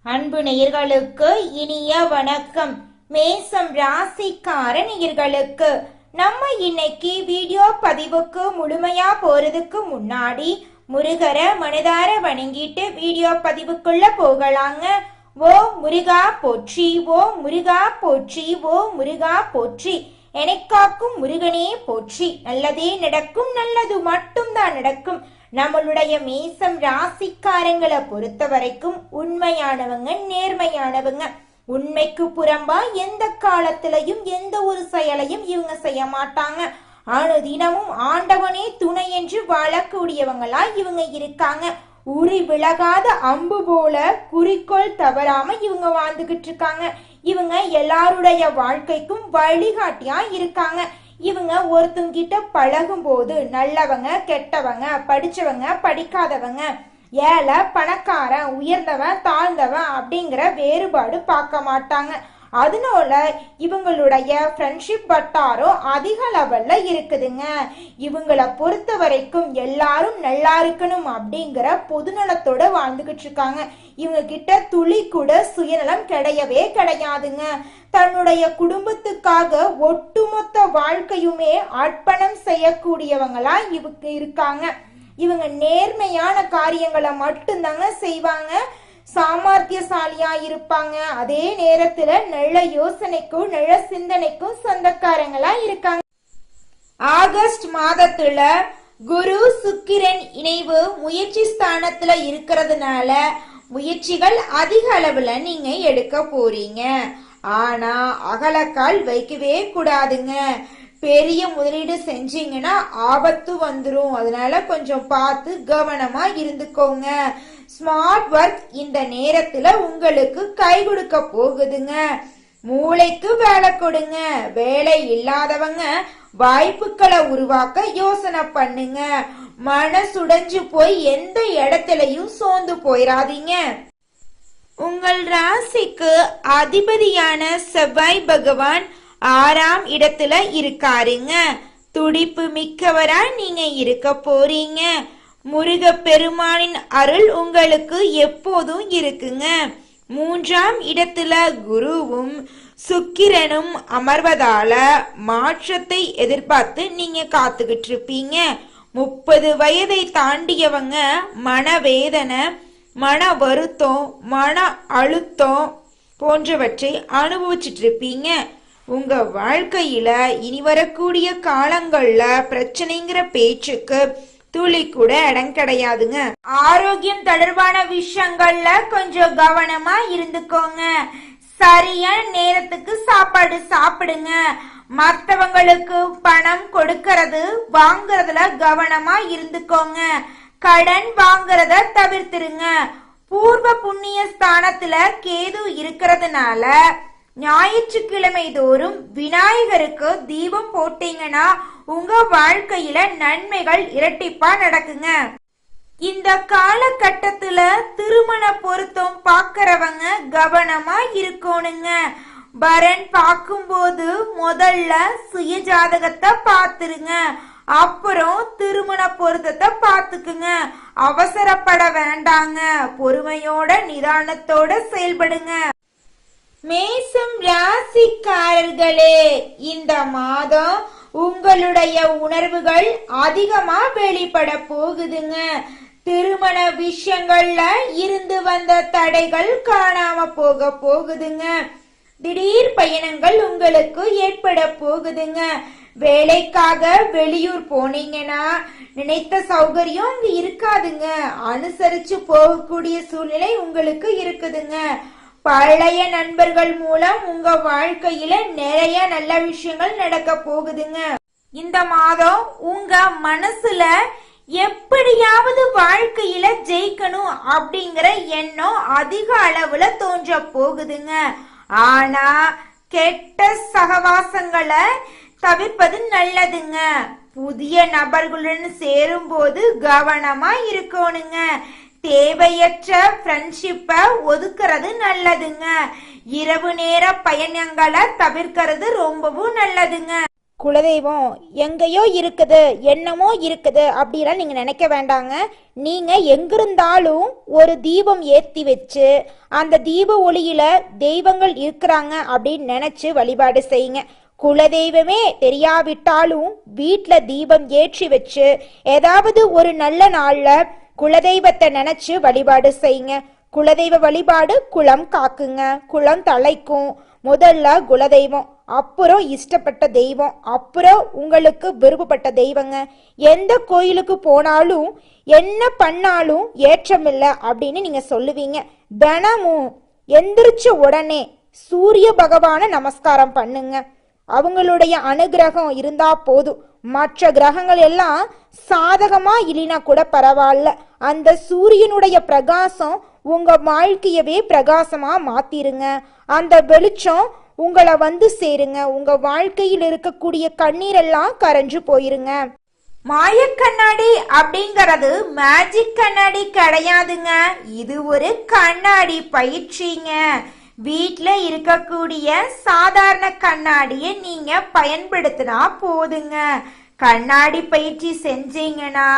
அன்பு நேயர்களுக்கு இனிய வணக்கம். மேசம் ராசிக்கார நேயர்களுக்கு நம்ம இன்னைக்கு வீடியோ பதிவுக்கு முழுமையா போறதுக்கு முன்னாடி முருகரை மனதார வணங்கிட்டு வீடியோ பதிவுக்குள்ள போகலாங்க. ஓ முருகா போற்றி, ஓ முருகா போற்றி, ஓ முருகா போற்றி, எனக்காக்கும் முருகனே போற்றி. நல்லதே நடக்கும், நல்லது மட்டும்தான் நடக்கும். நம்மளுடைய மேசம் ராசிக்காரங்களை பொறுத்த வரைக்கும் உண்மையானவங்க, நேர்மையானவங்க. உண்மைக்கு புறம்பா எந்த காலத்திலையும் எந்த ஒரு செயலையும் இவங்க செய்ய மாட்டாங்க. தினமும் ஆண்டவனே துணை என்று வாழக்கூடியவங்களா இவங்க இருக்காங்க. உரி விலகாத அம்பு போல குறிக்கோள் தவறாம இவங்க வாழ்ந்துகிட்டு இருக்காங்க. இவங்க எல்லாருடைய வாழ்க்கைக்கும் வழிகாட்டியா இருக்காங்க. இவங்க ஒருத்தங்கிட்ட பழகும் போது நல்லவங்க, கெட்டவங்க, படிச்சவங்க, படிக்காதவங்க, ஏழை, பணக்காரன், உயர்ந்தவன், தாழ்ந்தவன் அப்படிங்கிற வேறுபாடு பார்க்க மாட்டாங்க. அதனால இவங்களுடைய ஃப்ரெண்ட்ஷிப் வட்டாரம் அதிக லெவல்ல இருக்குதுங்க. இவங்களை பொறுத்த வரைக்கும் எல்லாரும் நல்லா இருக்கணும் அப்படிங்கிற பொதுநலத்தோட வாழ்ந்துகிட்டு இருக்காங்க. இவங்க கிட்ட துளி கூட சுயநலம் கிடையவே கிடையாதுங்க. தன்னுடைய குடும்பத்துக்காக ஒட்டுமொத்த வாழ்க்கையுமே அர்ப்பணம் செய்யக்கூடியவங்களா இவங்க இருக்காங்க. இவங்க நேர்மையான காரியங்களை மட்டும்தாங்க செய்வாங்க. சாமர்த்தியசாலியா இருப்பாங்க. அதே நேரத்துல நல்ல யோசனைக்கும் நல்ல சிந்தனைக்கும் சொந்தக்காரங்களா இருக்காங்க. ஆகஸ்ட் மாதத்துல குரு சுக்கிரன் இணைவு முயற்சி ஸ்தானத்துல இருக்கிறதுனால முயற்சிகள் அதிக அளவுல நீங்க எடுக்க போறீங்க. ஆனா அகலக்கால் வைக்கவே கூடாதுங்க. பெரிய முதலீடு செஞ்சீங்கன்னா ஆபத்து வந்துடும். அதனால கொஞ்சம் பார்த்து கவனமா இருந்துக்கோங்க. ஸ்மார்ட் ஒர்க் இந்த நேரத்துல உங்களுக்கு கை கொடுக்க போகுதுங்க. மூளைக்கு வேலை கொடுங்க. வேலை இல்லாதவங்க வாய்ப்புகளை உருவாக்க யோசனை பண்ணுங்க. மனசுடைஞ்சு போய் எந்த இடத்துலயும் சோர்ந்து போயிடாதீங்க. உங்கள் ராசிக்கு அதிபதியான செவ்வாய் பகவான் 6ஆம் இடத்துல இருக்காருங்க. துடிப்பு மிக்கவரா நீங்க இருக்க போறீங்க. முருக பெருமானின் அருள் உங்களுக்கு எப்போதும் இருக்குங்க. 3ஆம் இடத்துல குருவும் சுக்கிரனும் அமர்வதால மாற்றத்தை எதிர்பார்த்து நீங்க காத்துக்கிட்டு இருப்பீங்க. 30 வயதை தாண்டியவங்க மனவேதனை, மன வருத்தம், மன அழுத்தம் போன்றவற்றை அனுபவிச்சுட்டு இருப்பீங்க. உங்க வாழ்க்கையில இனி வரக்கூடிய காலங்கள்ல பிரச்சனைங்கிற பேச்சுக்கு துளி கூட இடம் கிடையாதுங்க. ஆரோக்கியம் தொடர்பான விஷயங்கள்ல கொஞ்சம் கவனமா இருந்துக்கோங்க. சரியான நேரத்துக்கு சாப்பாடு சாப்பிடுங்க. மற்றவங்களுக்கு பணம் கொடுக்கறது வாங்கறதுல கவனமா இருந்துக்கோங்க. கடன் வாங்கறத தவிர்த்துருங்க. பூர்வ புண்ணிய ஸ்தானத்துல கேது இருக்கிறதுனால ஞாயிற்றுக்கிழமை தோறும் விநாயகருக்கு தீபம் போட்டீங்கன்னா உங்க வாழ்க்கையில நன்மைகள் இரட்டிப்பா நடக்குங்க. இந்த காலகட்டத்துல திருமண பொருத்தம் பாக்குறவங்க கவனமா இருக்கணுங்க. வரன் பார்க்கும்போது முதல்ல சுய ஜாதகத்தை பார்த்துருங்க. அப்புறம் திருமண பொருத்தத்தை பார்த்துக்குங்க. அவசரப்பட வேண்டாங்க. பொறுமையோட நிதானத்தோட செயல்படுங்க. மேசம் ராசிக்காரர்களே, இந்த மாதம் உங்களுடைய உணர்வுகள் அதிகமா வெளிப்பட போகுதுங்க. திருமண விஷயங்கள்ல இருந்து வந்த தடைகள் காணாம போகுதுங்க. திடீர் பயணங்கள் உங்களுக்கு ஏற்பட போகுதுங்க. வேலைக்காக வெளியூர் போனீங்கன்னா நினைத்த சௌகரியம் அங்க இருக்காதுங்க. அனுசரிச்சு போகக்கூடிய சூழ்நிலை உங்களுக்கு இருக்குதுங்க. பழைய நண்பர்கள் மூலம் உங்க வாழ்க்கையில நிறைய நல்ல விஷயங்கள் நடக்க போகுதுங்க. இந்த மாதம் உங்க மனசுல எப்படியாவது வாழ்க்கையில ஜெயிக்கணும் அப்படிங்கிற எண்ணம் அதிக அளவுல தோன்ற போகுதுங்க. ஆனா கெட்ட சகவாசங்களை தவிர்ப்பது நல்லதுங்க. புதிய நபர்களுடன் சேரும் போது கவனமா இருக்கணுங்க. தேவையற்ற ஃப்ரெண்ட்ஷிப்ப ஒதுக்குறது நல்லதுங்க. இரவு நேர பயணங்களை தவிர்க்கிறது ரொம்பவும் நல்லதுங்க. குலதெய்வம் எங்கேயோ இருக்குது, என்னமோ இருக்குது அப்படிலாம் நீங்க நினைக்க வேண்டாங்க. நீங்க எங்கிருந்தாலும் ஒரு தீபம் ஏத்தி வச்சு அந்த தீப ஒளியில தெய்வங்கள் இருக்கிறாங்க அப்படின்னு நினைச்சு வழிபாடு செய்யுங்க. குலதெய்வமே தெரியாவிட்டாலும் வீட்டுல தீபம் ஏற்றி வச்சு ஏதாவது ஒரு நல்ல நாள்ல குலதெய்வத்தை நினைச்சு வழிபாடு செய்யுங்க. குலதெய்வ வழிபாடு குலம் காக்குங்க, குலம் தலைக்கும். முதல்ல குலதெய்வம், அப்புறம் இஷ்டப்பட்ட தெய்வம், அப்புறம் உங்களுக்கு விருப்பப்பட்ட தெய்வங்க. எந்த கோயிலுக்கு போனாலும் என்ன பண்ணாலும் ஏற்றமில்லை அப்படின்னு நீங்க சொல்லுவீங்க. தினமும் எந்திரிச்ச உடனே சூரிய பகவான நமஸ்காரம் பண்ணுங்க. அவங்களுடைய அனுகிரகம் இருந்தா போதும். மற்ற கிரகங்கள் எல்லாம் சாதகமா இல்லைனா கூட பரவாயில்ல, அந்த சூரியனுடைய பிரகாசம் உங்க வாழ்க்கையவே பிரகாசமா மாத்திருங்க. அந்த வெளிச்சம் உங்களை வந்து சேருங்க. உங்க வாழ்க்கையில் இருக்கக்கூடிய கண்ணீரெல்லாம் கரைஞ்சு போயிருங்க. மாயக்கண்ணாடி அப்படிங்கறது மேஜிக் கண்ணாடி கிடையாதுங்க. இது ஒரு கண்ணாடி பயிற்சிங்க. வீட்ல இருக்கக்கூடிய சாதாரண கண்ணாடியை நீங்க பயன்படுத்தினா போதுங்க. கண்ணாடி பயிற்சி செஞ்சீங்கன்னா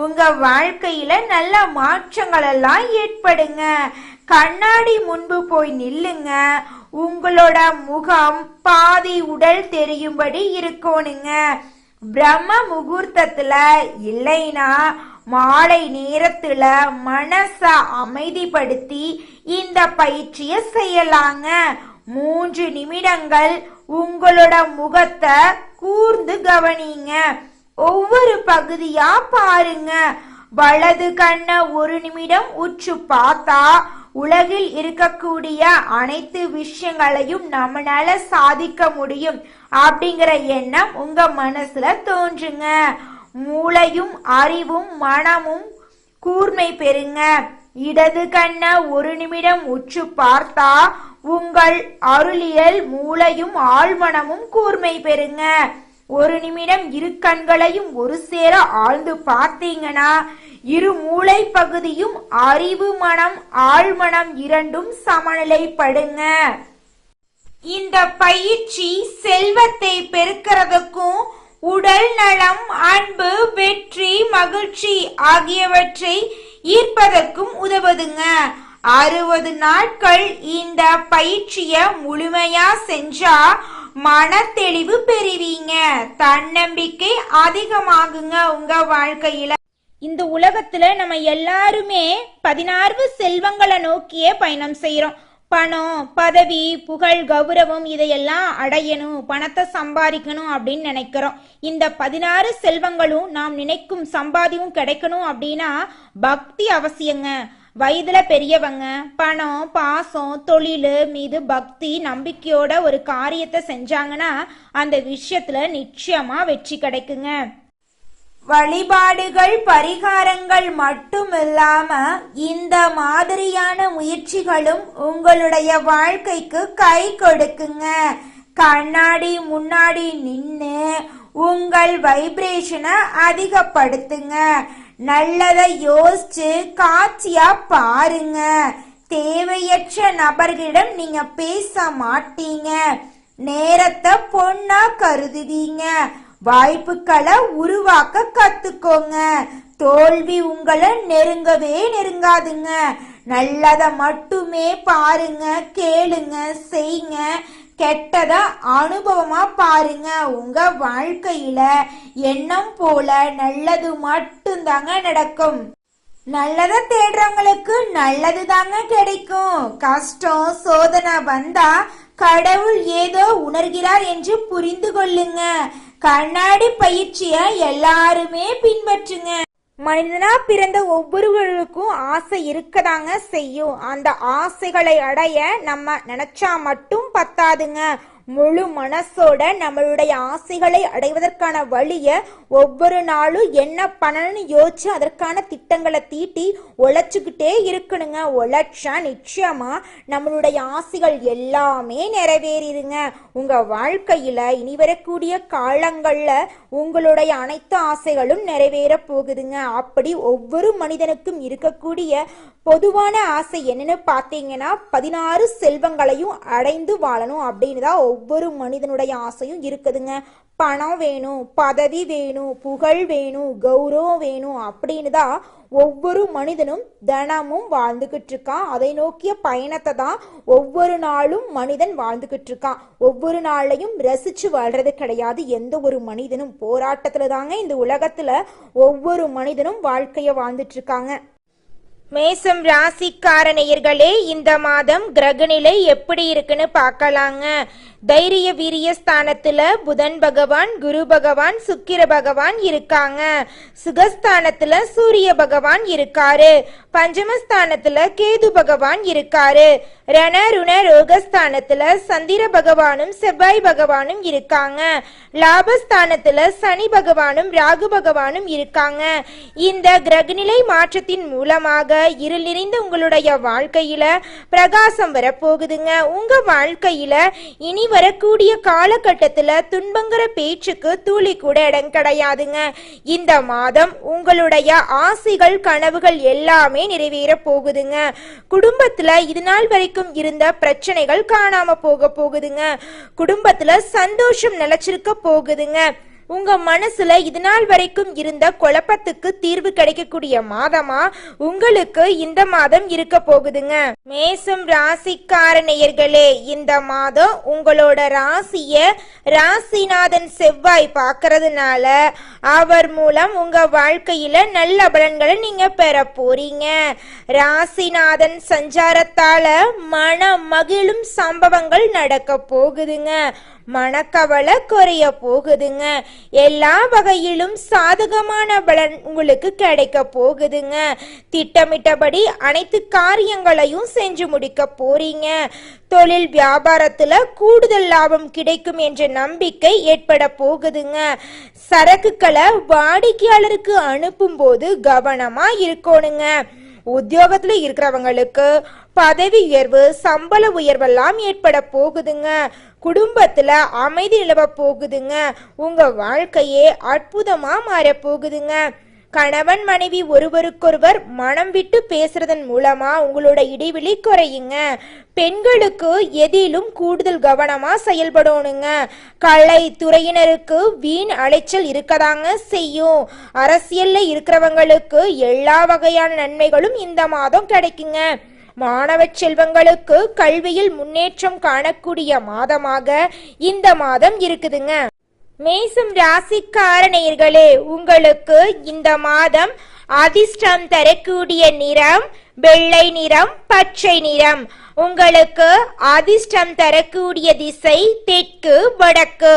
உங்க வாழ்க்கையில நல்ல மாற்றங்கள் எல்லாம் ஏற்படுங்க. கண்ணாடி முன்பு போய் நில்லுங்க. உங்களோட முகம் பாதி உடல் தெரியும்படி இருக்கணுங்க. பிரம்ம முகூர்த்தத்துல இல்லைனா மாலை நேரத்துல மனச அமைதிப்படுத்தி இந்த பயிற்சிய செய்யலாங்க. 3 நிமிடங்கள் உங்களோட முகத்தை கூர்ந்து கவனிங்க. ஒவ்வொரு பகுதியா பாருங்க. வலது கண்ணை 1 நிமிடம் உற்று பார்த்தா உலகில் இருக்கக்கூடிய அனைத்து விஷயங்களையும் நம்மளால சாதிக்க முடியும் அப்படிங்கிற எண்ணம் உங்க மனசுல தோன்றுங்க. மூளையும் அறிவும் மனமும் கூர்மை பெறுங்க. இடது கண்ணை 1 நிமிடம் உற்று பார்த்தா உங்கள் அருளியல் மூளையும் ஆழ்மனமும் கூர்மை பெறுங்க. 1 நிமிடம் இரு கண்களையும் ஒரு சேர ஆழ்ந்து பார்த்தீங்கன்னா இரு மூளை பகுதியும் அறிவு மனம் ஆழ்மனம் இரண்டும் சமநிலைப்படுங்க. இந்த பயிற்சி செல்வத்தை பெருக்கிறதுக்கும் உடல் நலம் அன்பு வெற்றி மகிழ்ச்சி ஆகியவற்றை ஈர்ப்பதற்கும் உதவுதுங்க. 60 நாட்கள் இந்த பயிற்சிய முழுமையா செஞ்சா மன தெளிவு பெறுவீங்க. தன்னம்பிக்கை அதிகமாகுங்க உங்க வாழ்க்கையில. இந்த உலகத்துல நம்ம எல்லாருமே 16 செல்வங்களை நோக்கியே பயணம் செய்யறோம். பணம் பதவி புகழ் கௌரவம் இதையெல்லாம் அடையணும், பணத்தை சம்பாதிக்கணும் அப்படின்னு நினைக்கிறோம். இந்த 16 செல்வங்களும் நாம் நினைக்கும் சம்பாதியும் கிடைக்கணும் அப்படின்னா பக்தி அவசியங்க. வயதுல பெரியவங்க பணம் பாசம் தொழில் மீது பக்தி நம்பிக்கையோட ஒரு காரியத்தை செஞ்சாங்கன்னா அந்த விஷயத்துல நிச்சயமா வெற்றி கிடைக்குங்க. வழிபாடுகள் பரிகாரங்கள் மட்டும் இல்லாம இந்த மாதிரியான முயற்சிகளும் உங்களுடைய வாழ்க்கைக்கு கை கொடுக்குங்க. கண்ணாடி முன்னாடி நின்று உங்கள் வைப்ரேஷனை அதிகப்படுத்துங்க. நல்லதை யோசிச்சு காட்சியா பாருங்க. தேவையற்ற நபர்களிடம் நீங்க பேச மாட்டீங்க. நேரத்தை பொண்ணா கருதுவீங்க. வாய்ப்புகளை உருவாக்க கத்துக்கோங்க. தோல்வி உங்களை நெருங்கவே நெருங்காதுங்க. நல்லத மட்டுமே பாருங்க, கேளுங்க, செய்யுங்க. கெட்டத அனுபவமா பாருங்க. உங்க வாழ்க்கையில எண்ணம் போல நல்லது மட்டும்தாங்க நடக்கும். நல்லத தேடுறவங்களுக்கு நல்லது தாங்க கிடைக்கும். கஷ்டம் சோதனை வந்தா கடவுள் ஏதோ உணர்கிறார் என்று புரிந்து கொள்ளுங்க. கண்ணாடி பயிற்சிய எல்லாருமே பின்பற்றுங்க. மனிதனா பிறந்த ஒவ்வொருவருக்கும் ஆசை இருக்கதாங்க செய்யும். அந்த ஆசைகளை அடைய நம்ம நினைச்சா மட்டும் பத்தாதுங்க. முழு மனசோட நம்மளுடைய ஆசைகளை அடைவதற்கான வழிய ஒவ்வொரு நாளும் என்ன பண்ணணும்னு யோசிச்சு அதற்கான திட்டங்களை தீட்டி உழைச்சுக்கிட்டே இருக்கணுங்க. உழைச்சா நிச்சயமா நம்மளுடைய ஆசைகள் எல்லாமே நிறைவேறிடுங்க. உங்க வாழ்க்கையில இனி வரக்கூடிய காலங்கள்ல உங்களுடைய அனைத்து ஆசைகளும் நிறைவேற போகுதுங்க. அப்படி ஒவ்வொரு மனிதனுக்கும் இருக்கக்கூடிய பொதுவான ஆசை என்னன்னு பார்த்தீங்கன்னா 16 செல்வங்களையும் அடைந்து வாழணும் அப்படின்னு தான் ஒவ்வொரு மனிதனுடைய ஆசையும் இருக்குதுங்க. பணம் வேணும், பதவி வேணும், புகழ் வேணும், கௌரவம் வேணும் அப்படின்னு தான் ஒவ்வொரு மனிதனும் தினமும் வாழ்ந்துகிட்டு இருக்கான். அதை நோக்கிய பயணத்தை தான் ஒவ்வொரு நாளும் மனிதன் வாழ்ந்துகிட்டு இருக்கான். ஒவ்வொரு நாளையும் ரசிச்சு வாழ்றது கிடையாது. எந்த ஒரு மனிதனும் போராட்டத்துல தாங்க இந்த உலகத்துல ஒவ்வொரு மனிதனும் வாழ்க்கைய வாழ்ந்துட்டு இருக்காங்க. மேசம் ராசிக்கார நேயர்களே, இந்த மாதம் கிரகநிலை எப்படி இருக்குன்னு பார்க்கலாங்க. தைரிய வீரிய ஸ்தானத்துல புதன் பகவான், குரு பகவான், சுக்கிர பகவான் இருக்காங்க. சுகஸ்தானத்துல சூரிய பகவான் இருக்காரு. பஞ்சமஸ்தானத்துல கேது பகவான் இருக்காரு. ரண ருண ரோகஸ்தானத்துல சந்திர பகவானும் செவ்வாய் பகவானும் இருக்காங்க. லாபஸ்தானத்துல சனி பகவானும் ராகு பகவானும் இருக்காங்க. இந்த கிரகநிலை மாற்றத்தின் மூலமாக இருள் நிறைந்த உங்களுடைய வாழ்க்கையில பிரகாசம் வரப்போகுதுங்க. உங்க வாழ்க்கையில இனி வரக்கூடிய காலகட்டத்துல துன்பங்கிற பேச்சுக்கு துளி கூட இடம் கிடையாதுங்க. இந்த மாதம் உங்களுடைய ஆசைகள் கனவுகள் எல்லாமே நிறைவேற போகுதுங்க. குடும்பத்துல இது நாள் வரைக்கும் இருந்த பிரச்சனைகள் காணாம போகுதுங்க. குடும்பத்துல சந்தோஷம் நிலைச்சிருக்க போகுதுங்க. உங்க மனசுல இது நாள் வரைக்கும் இருந்த குழப்பத்துக்கு தீர்வு கிடைக்கக்கூடிய மாதமா உங்களுக்கு இந்த மாதம் இருக்க போகுதுங்க. மேசம் ராசிக்கார நேயர்களே, இந்த மாதம் உங்களோட ராசிய ராசிநாதன் செவ்வாய் பார்க்கறதுனால அவர் மூலம் உங்க வாழ்க்கையில நல்ல பலன்களை நீங்க பெற போறீங்க. ராசிநாதன் சஞ்சாரத்தால மன மகிழும் சம்பவங்கள் நடக்க போகுதுங்க. மனக்கவலை குறைய போகுதுங்க. எல்லா வகையிலும் சாதகமான பலன் உங்களுக்கு கிடைக்க போகுதுங்க. திட்டமிட்டபடி அனைத்து காரியங்களையும் செஞ்சு முடிக்க போறீங்க. தொழில் வியாபாரத்துல கூடுதல் லாபம் கிடைக்கும் என்ற நம்பிக்கை ஏற்பட போகுதுங்க. சரக்குகளை வாடிக்கையாளருக்கு அனுப்பும் போது கவனமா இருக்கணுங்க. உத்தியோகத்துல இருக்கிறவங்களுக்கு பதவி உயர்வு, சம்பள உயர்வெல்லாம் ஏற்பட போகுதுங்க. குடும்பத்துல அமைதி நிலவ போகுதுங்க. உங்க வாழ்க்கையே அற்புதமா மாற போகுதுங்க. கணவன் மனைவி ஒருவருக்கொருவர் மனம் விட்டு பேசுறதன் மூலமா உங்களோட இடைவெளி குறையுங்க. பெண்களுக்கு எதிலும் கூடுதல் கவனமா செயல்படணுங்க. கலை துறையினருக்கு வீண் அலைச்சல் இருக்கதாங்க செய்யும். அரசியல்ல இருக்கிறவங்களுக்கு எல்லா வகையான நன்மைகளும் இந்த மாதம் கிடைக்குங்க. மாணவ செல்வங்களுக்கு கல்வியில் முன்னேற்றம் காணக்கூடிய மாதமாக இந்த மாதம் இருக்குதுங்க. மேசம் ராசிக்கார நேயர்களே, உங்களுக்கு இந்த மாதம் அதிர்ஷ்டம் தரக்கூடிய நிறம் வெள்ளை நிறம், பச்சை நிறம். உங்களுக்கு அதிர்ஷ்டம் தரக்கூடிய திசை தெற்கு வடக்கு.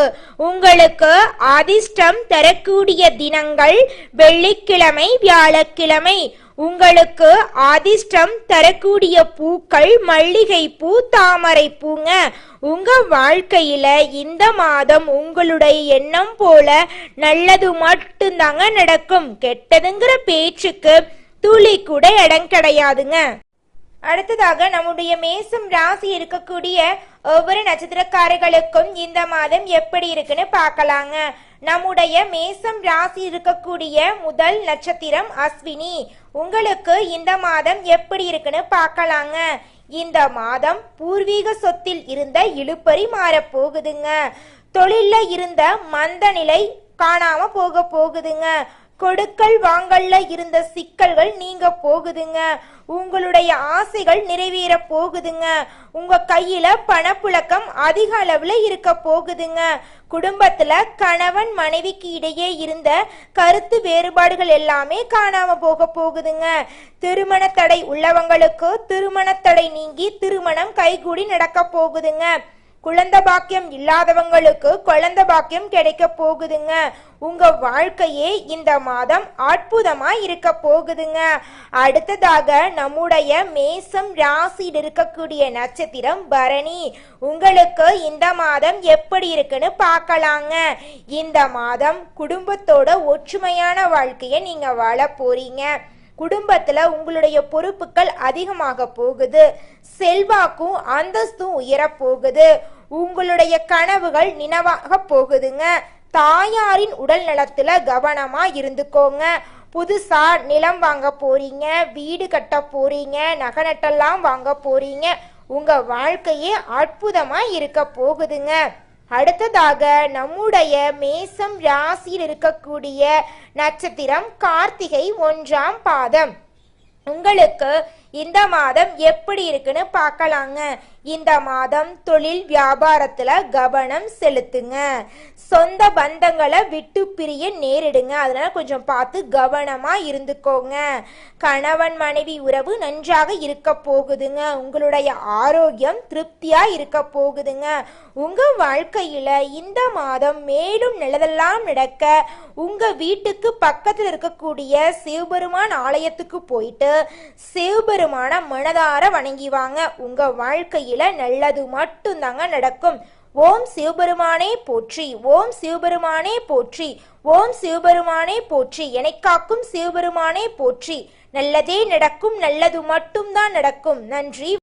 உங்களுக்கு அதிர்ஷ்டம் தரக்கூடிய தினங்கள் வெள்ளிக்கிழமை, வியாழக்கிழமை. உங்களுக்கு அதிர்ஷ்டம் தரக்கூடிய பூக்கள் மல்லிகை பூ, தாமரை பூங்க. உங்க வாழ்க்கையில இந்த மாதம் உங்களுடைய எண்ணம் போல நல்லது மட்டும்தாங்க நடக்கும். கெட்டதுங்கிற பேச்சுக்கு துளி கூட இடம் கிடையாதுங்க. அடுத்ததாக நம்முடைய மேசம் ராசி இருக்கக்கூடிய ஒவ்வொரு நட்சத்திரக்காரர்களுக்கும் இந்த மாதம் எப்படி இருக்குன்னு பார்க்கலாங்க. நம்முடைய மேசம் ராசி இருக்கக்கூடிய முதல் நட்சத்திரம் அஸ்வினி. உங்களுக்கு இந்த மாதம் எப்படி இருக்குன்னு பார்க்கலாங்க. இந்த மாதம் பூர்வீக சொத்தில் இருந்த இழுபறி மாற போகுதுங்க. தொழில்ல இருந்த மந்த நிலை காணாம போகுதுங்க. கொடுக்கல் வாங்கல்ல இருந்த சிக்கல்கள் நீங்க போகுதுங்க. உங்களுடைய ஆசைகள் நிறைவேற போகுதுங்க. உங்க கையில பணப்புழக்கம் அதிக அளவுல இருக்க போகுதுங்க. குடும்பத்துல கணவன் மனைவிக்கு இடையே இருந்த கருத்து வேறுபாடுகள் எல்லாமே காணாம போகுதுங்க. திருமண தடை உள்ளவங்களுக்கு திருமண தடை நீங்கி திருமணம் கைகூடி நடக்க போகுதுங்க. குழந்தை பாக்கியம் இல்லாதவங்களுக்கு குழந்தை பாக்கியம் கிடைக்க போகுதுங்க. உங்க வாழ்க்கையே இந்த மாதம் அற்புதமா இருக்க போகுதுங்க. அடுத்ததாக நம்முடைய மேசம் ராசியில் இருக்கக்கூடிய நட்சத்திரம் பரணி. உங்களுக்கு இந்த மாதம் எப்படி இருக்குன்னு பார்க்கலாங்க. இந்த மாதம் குடும்பத்தோட ஒற்றுமையான வாழ்க்கையை நீங்க வாழ போறீங்க. குடும்பத்துல உங்களுடைய பொறுப்புகள் அதிகமாக போகுது. செல்வாக்கும் அந்தஸ்தும் உயர போகுது. உங்களுடைய கனவுகள் நினைவாக போகுதுங்க. தாயாரின் உடல் நலத்துல கவனமா இருந்துக்கோங்க. புதுசா நிலம் வாங்க போறீங்க, வீடு கட்ட போறீங்க, நகை நட்டெல்லாம் வாங்க போறீங்க. உங்க வாழ்க்கையே அற்புதமா இருக்க போகுதுங்க. அடுத்ததாக நம்முடைய மேசம் ராசியில் இருக்கக்கூடிய நட்சத்திரம் கார்த்திகை 1ஆம் பாதம். உங்களுக்கு இந்த மாதம் எப்படி இருக்குன்னு பார்க்கலாங்க. இந்த மாதம் தொழில் வியாபாரத்துல கவனம் செலுத்துங்க. சொந்த பந்தங்களை விட்டு பிரிய நேரிடுங்க, அதனால கொஞ்சம் பார்த்து கவனமா இருந்துக்கோங்க. கணவன் மனைவி உறவு நன்றாக இருக்க போகுதுங்க. உங்களுடைய ஆரோக்கியம் திருப்தியா இருக்க போகுதுங்க. உங்க வாழ்க்கையில இந்த மாதம் மேலும் நல்லதெல்லாம் நடக்க உங்க வீட்டுக்கு பக்கத்தில் இருக்கக்கூடிய சிவபெருமான் ஆலயத்துக்கு போயிட்டு சிவபெருமான மனதார வணங்கி வாங்க. உங்க வாழ்க்கையில நல்லது மட்டும்தாங்க நடக்கும். ஓம் சிவபெருமானே போற்றி, ஓம் சிவபெருமானே போற்றி, ஓம் சிவபெருமானே போற்றி, என்னை காக்கும் சிவபெருமானே போற்றி. நல்லதே நடக்கும், நல்லது மட்டும்தான் நடக்கும். நன்றி.